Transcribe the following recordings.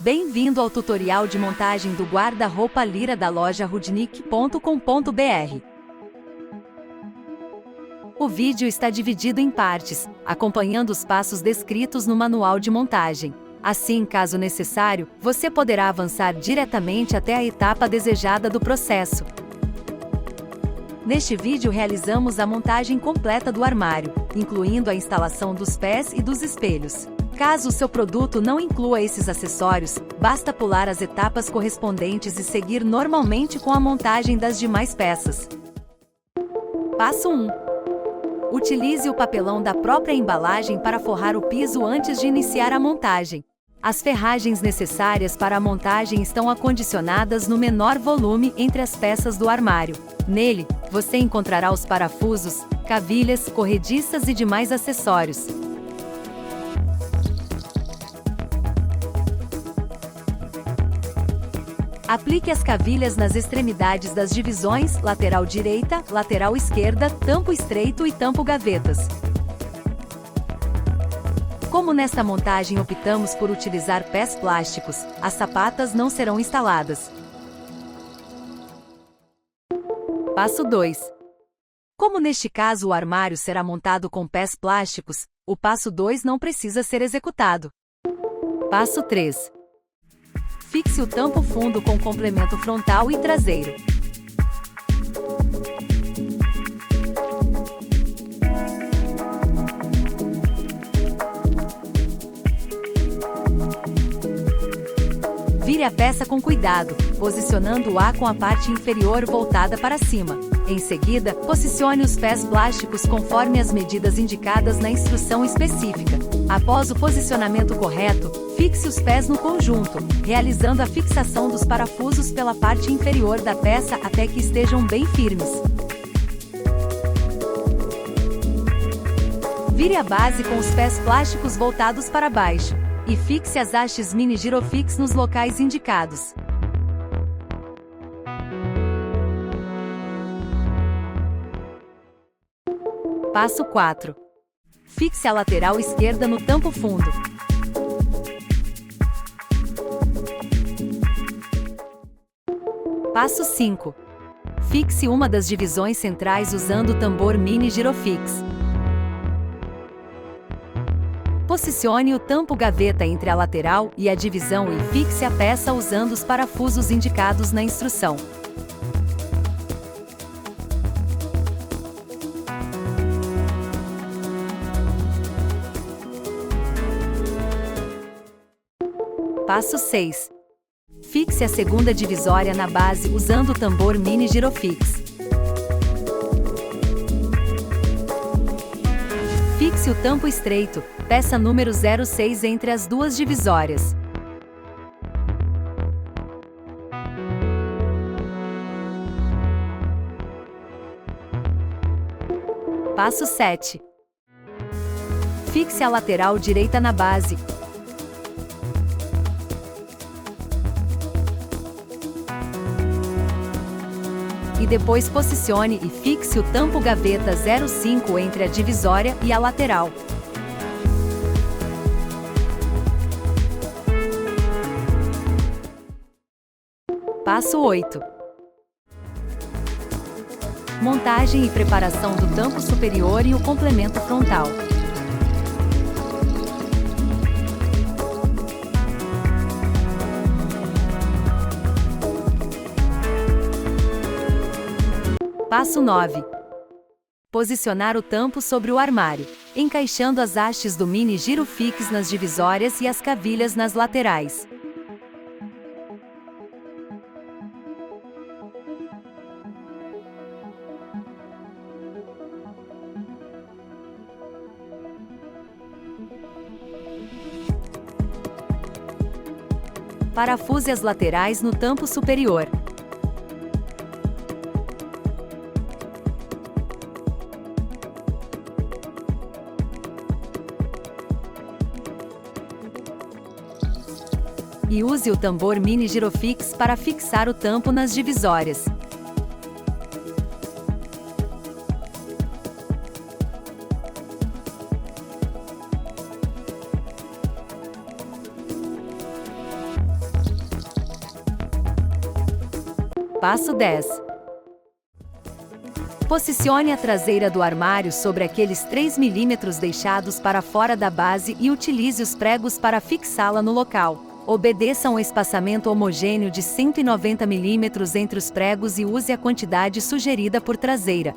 Bem-vindo ao tutorial de montagem do guarda-roupa Lyra da loja rudnick.com.br. O vídeo está dividido em partes, acompanhando os passos descritos no manual de montagem. Assim, caso necessário, você poderá avançar diretamente até a etapa desejada do processo. Neste vídeo realizamos a montagem completa do armário, incluindo a instalação dos pés e dos espelhos. Caso o seu produto não inclua esses acessórios, basta pular as etapas correspondentes e seguir normalmente com a montagem das demais peças. Passo 1. Utilize o papelão da própria embalagem para forrar o piso antes de iniciar a montagem. As ferragens necessárias para a montagem estão acondicionadas no menor volume entre as peças do armário. Nele, você encontrará os parafusos, cavilhas, corrediças e demais acessórios. Aplique as cavilhas nas extremidades das divisões, lateral direita, lateral esquerda, tampo estreito e tampo gavetas. Como nesta montagem optamos por utilizar pés plásticos, as sapatas não serão instaladas. Passo 2. Como neste caso o armário será montado com pés plásticos, o passo 2 não precisa ser executado. Passo 3. Fixe o tampo fundo com complemento frontal e traseiro. Vire a peça com cuidado, posicionando-a com a parte inferior voltada para cima. Em seguida, posicione os pés plásticos conforme as medidas indicadas na instrução específica. Após o posicionamento correto, fixe os pés no conjunto, realizando a fixação dos parafusos pela parte inferior da peça até que estejam bem firmes. Vire a base com os pés plásticos voltados para baixo e fixe as hastes mini Girofix nos locais indicados. Passo 4. Fixe a lateral esquerda no tampo fundo. Passo 5. Fixe uma das divisões centrais usando o tambor mini Girofix. Posicione o tampo gaveta entre a lateral e a divisão e fixe a peça usando os parafusos indicados na instrução. Passo 6. Fixe a segunda divisória na base usando o tambor mini Girofix. Fixe o tampo estreito, peça número 06 entre as duas divisórias. Passo 7. Fixe a lateral direita na base. E depois posicione e fixe o tampo gaveta 05 entre a divisória e a lateral. Passo 8. Montagem e preparação do tampo superior e o complemento frontal. Passo 9. Posicionar o tampo sobre o armário, encaixando as hastes do mini Girofix nas divisórias e as cavilhas nas laterais. Parafuse as laterais no tampo superior. E use o tambor mini Girofix para fixar o tampo nas divisórias. Passo 10. Posicione a traseira do armário sobre aqueles 3 mm deixados para fora da base e utilize os pregos para fixá-la no local. Obedeça um espaçamento homogêneo de 190 mm entre os pregos e use a quantidade sugerida por traseira.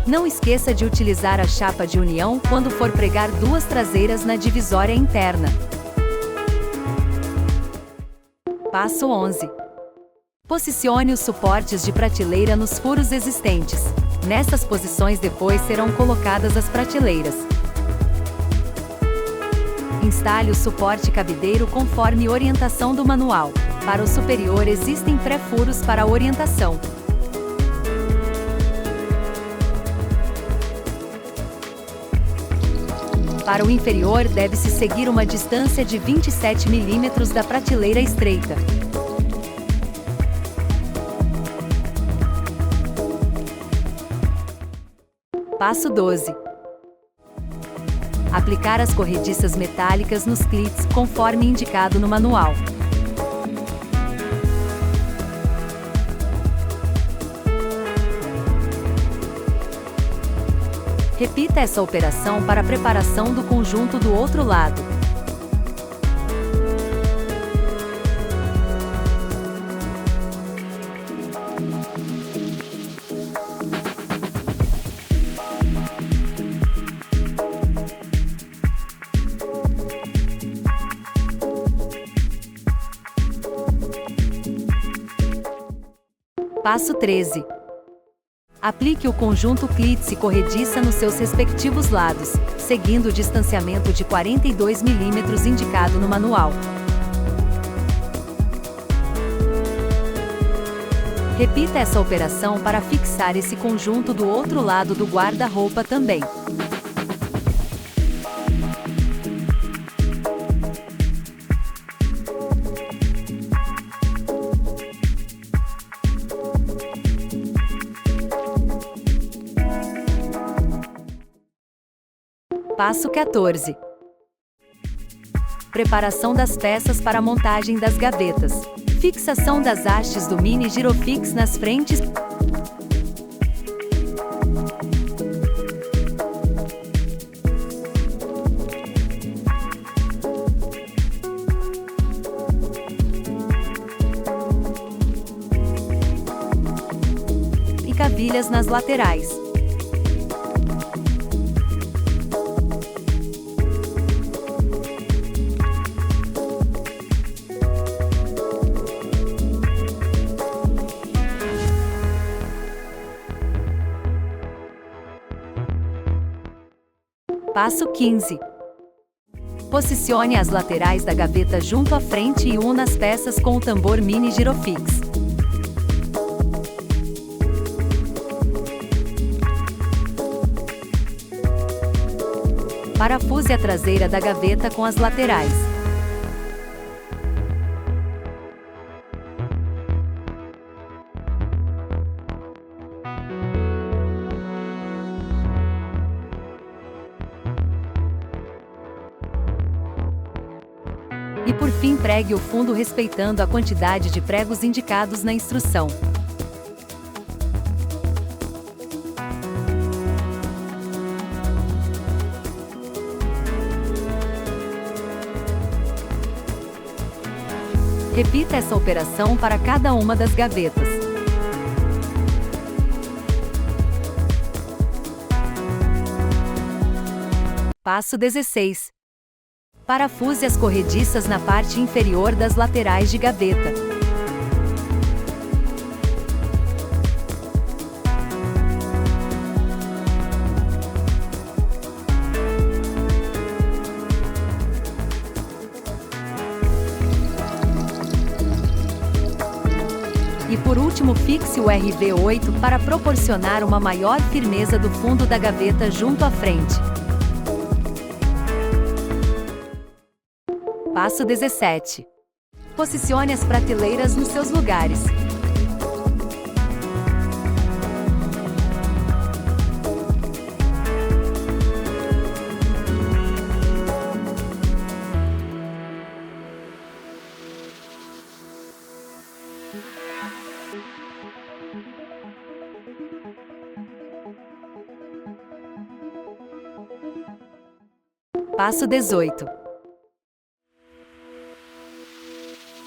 Não esqueça de utilizar a chapa de união quando for pregar duas traseiras na divisória interna. Passo 11. Posicione os suportes de prateleira nos furos existentes. Nessas posições depois serão colocadas as prateleiras. Instale o suporte cabideiro conforme orientação do manual. Para o superior existem pré-furos para a orientação. Para o inferior deve-se seguir uma distância de 27 mm da prateleira estreita. Passo 12. Aplicar as corrediças metálicas nos clips, conforme indicado no manual. Repita essa operação para a preparação do conjunto do outro lado. Passo 13. Aplique o conjunto clips e corrediça nos seus respectivos lados, seguindo o distanciamento de 42 mm indicado no manual. Repita essa operação para fixar esse conjunto do outro lado do guarda-roupa também. Passo 14. Preparação das peças para a montagem das gavetas. Fixação das hastes do mini Girofix nas frentes. E cavilhas nas laterais. Passo 15. Posicione as laterais da gaveta junto à frente e una as peças com o tambor mini Girofix. Parafuse a traseira da gaveta com as laterais. E por fim pregue o fundo respeitando a quantidade de pregos indicados na instrução. Repita essa operação para cada uma das gavetas. Passo 16. Parafuse as corrediças na parte inferior das laterais de gaveta. E por último fixe o RV8 para proporcionar uma maior firmeza do fundo da gaveta junto à frente. Passo 17. Posicione as prateleiras nos seus lugares. Passo 18.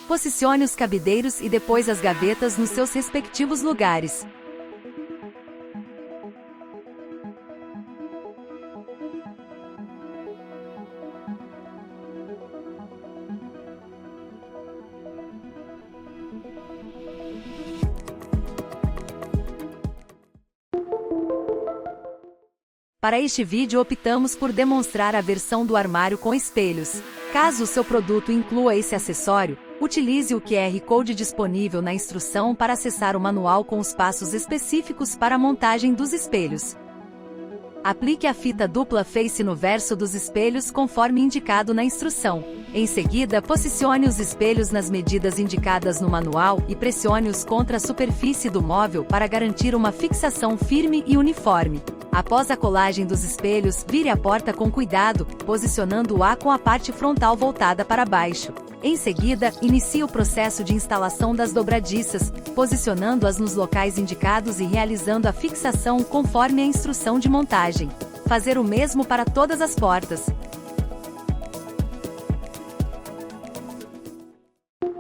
Posicione os cabideiros e depois as gavetas nos seus respectivos lugares. Para este vídeo optamos por demonstrar a versão do armário com espelhos. Caso o seu produto inclua esse acessório, utilize o QR Code disponível na instrução para acessar o manual com os passos específicos para a montagem dos espelhos. Aplique a fita dupla face no verso dos espelhos conforme indicado na instrução. Em seguida, posicione os espelhos nas medidas indicadas no manual e pressione-os contra a superfície do móvel para garantir uma fixação firme e uniforme. Após a colagem dos espelhos, vire a porta com cuidado, posicionando-a com a parte frontal voltada para baixo. Em seguida, inicie o processo de instalação das dobradiças, posicionando-as nos locais indicados e realizando a fixação conforme a instrução de montagem. Fazer o mesmo para todas as portas.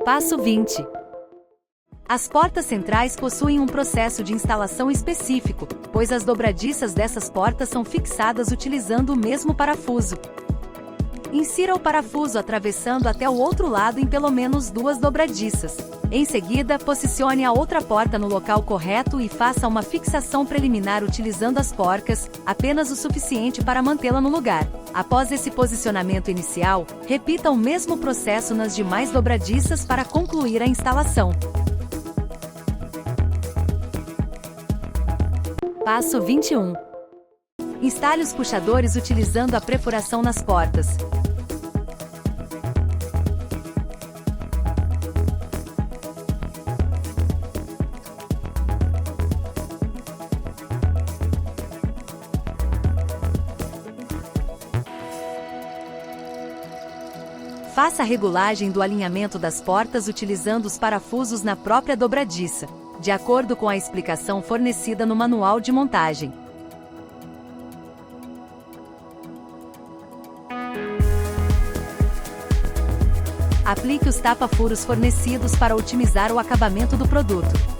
Passo 20. As portas centrais possuem um processo de instalação específico, pois as dobradiças dessas portas são fixadas utilizando o mesmo parafuso. Insira o parafuso atravessando até o outro lado em pelo menos 2 dobradiças. Em seguida, posicione a outra porta no local correto e faça uma fixação preliminar utilizando as porcas, apenas o suficiente para mantê-la no lugar. Após esse posicionamento inicial, repita o mesmo processo nas demais dobradiças para concluir a instalação. Passo 21. Instale os puxadores utilizando a perfuração nas portas. Faça a regulagem do alinhamento das portas utilizando os parafusos na própria dobradiça, de acordo com a explicação fornecida no manual de montagem. Aplique os tapa-furos fornecidos para otimizar o acabamento do produto.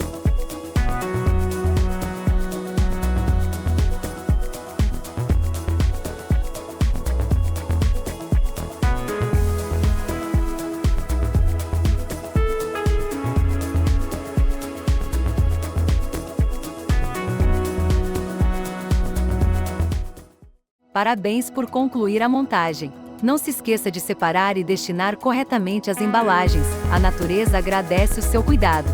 Parabéns por concluir a montagem. Não se esqueça de separar e destinar corretamente as embalagens. A natureza agradece o seu cuidado.